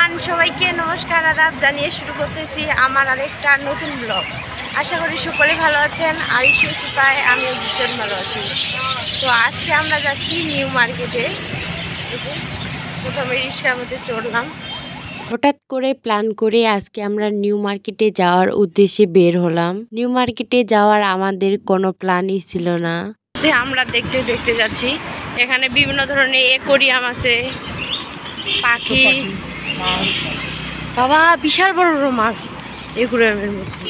Everyone, সবাইকে নমস্কার আদাব জানিয়ে শুরু করতেছি আমার আরেকটা নতুন ব্লগ। আশা করি সকলে ভালো আছেন। আর ঈশ্বর কৃপায় আমিও ভীষণ ভালো আছি। তো আজকে আমরা যাচ্ছি নিউ মার্কেটে। প্রথমে রিক্সার মধ্যে চড়লাম। হঠাৎ করে প্ল্যান করে আজকে আমরা নিউ মার্কেটে যাওয়ার উদ্দেশ্যে বের হলাম। নিউ মার্কেটে যাওয়ার আমাদের কোনো প্ল্যানই ছিল না। আমরা দেখতে দেখতে যাচ্ছি। এখানে বিভিন্ন ধরনের অ্যাকোয়ারিয়াম আছে, পাখি, বাবা বিশাল বড় বড় মাছ অ্যাকোয়ারিয়ামের মধ্যে।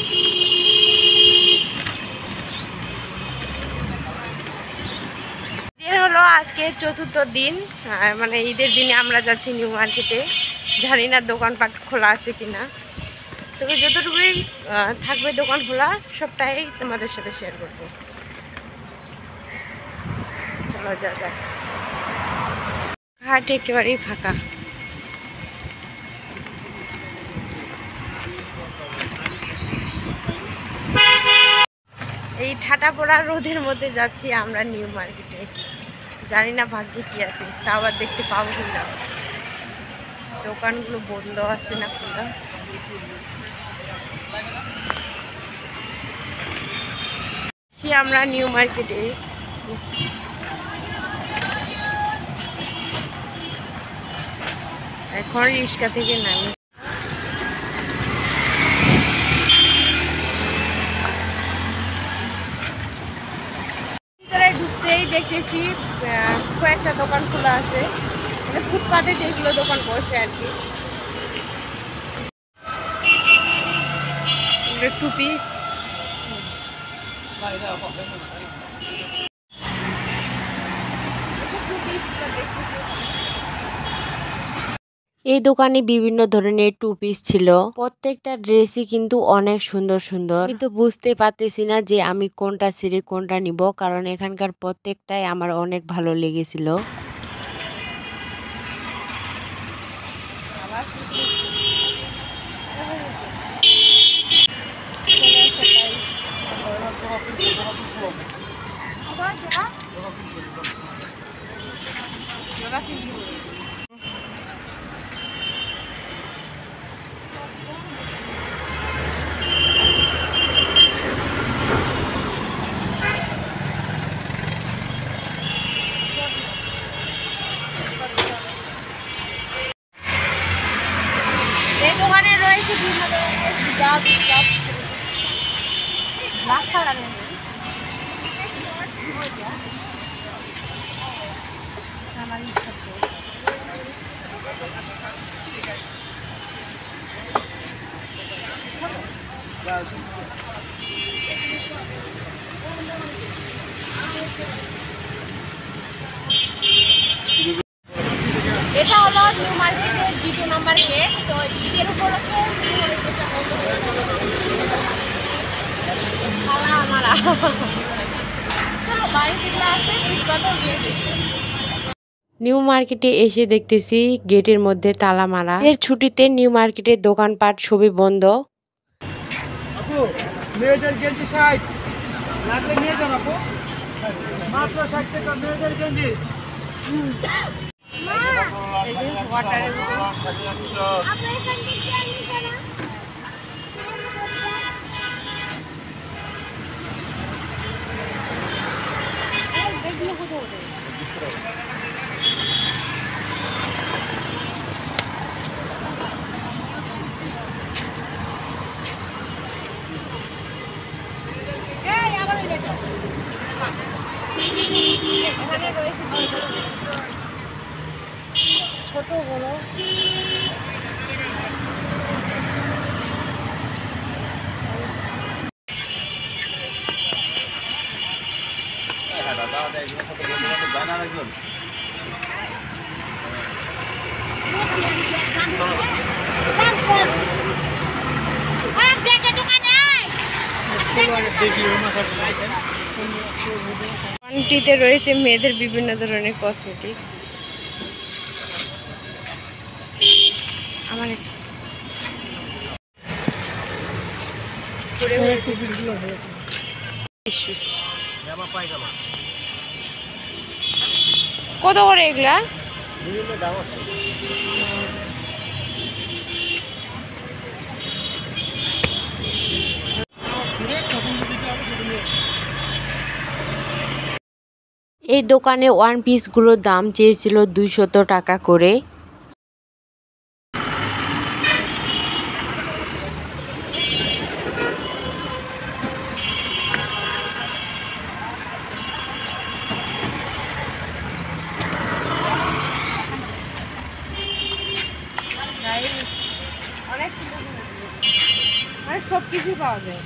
হলো আজকে চতুর্থ দিন, মানে ঈদের দিনে আমরা যাচ্ছি নিউ মার্কেটে। জানি না দোকানপাট খোলা আছে কিনা, তবে যতটুকুই থাকবে দোকান খোলা সবটাই তোমাদের সাথে শেয়ার করবো। চলো যা যাক। হাট একেবারেই ফাঁকা। এই ঠাটা পড়া রোদের মধ্যে যাচ্ছি আমরা নিউ মার্কেটে। জানি না ভাগ্যে কি আছে, তা আবার দেখতে পাবো কিনা। দোকানগুলো বন্ধ আছে না খোলা। আমরা নিউ মার্কেটে এখন রিক্সা থেকে নামি। ভিতরে ঢুকতেই দেখতেছি কয়েকটা দোকান খোলা আছে, মানে ফুটপাতে যেগুলো দোকান বসে আর কি। টু পিস এই দোকানে বিভিন্ন ধরনের টু পিস ছিল। প্রত্যেকটা ড্রেসই কিন্তু অনেক সুন্দর সুন্দর। আমি তো বুঝতে পারতেছি না যে আমি কোনটা ছেড়ে কোনটা নিব, কারণ এখানকার প্রত্যেকটাই আমার অনেক ভালো লেগেছিল। দোকানে রয়েছে বিভিন্ন ধরনের ব্ল্যাক কালারের। এটা হলো নিউ মার্কেটের দ্বিতীয় নম্বর গেট। তো ঈদের উপলক্ষে চলো বাড়ি যেগুলো আছে ফুটপাতেও গিয়ে দেখতে। নিউ মার্কেটে এসে দেখতেছি গেটের মধ্যে তালা মারা। এর ছুটিতে নিউ মার্কেটের দোকানপাট সবই বন্ধ। আপু মেয়েদের গেঞ্জি 60 লাগলে নিয়ে যান আপু, মাত্র 60 টাকা মেয়েদের গেঞ্জি। এই যে ওয়াটারের এখানে রয়েছে ছোট বড়। দোকানটিতে রয়েছে মেয়েদের বিভিন্ন ধরনের কসমেটিক। আমার কত করে এগুলা? এই দোকানে ওয়ান পিসগুলোর দাম চেয়েছিল 200 টাকা করে। অনেক সুন্দর, মানে সব কিছুই পাওয়া যায়,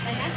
তাই না?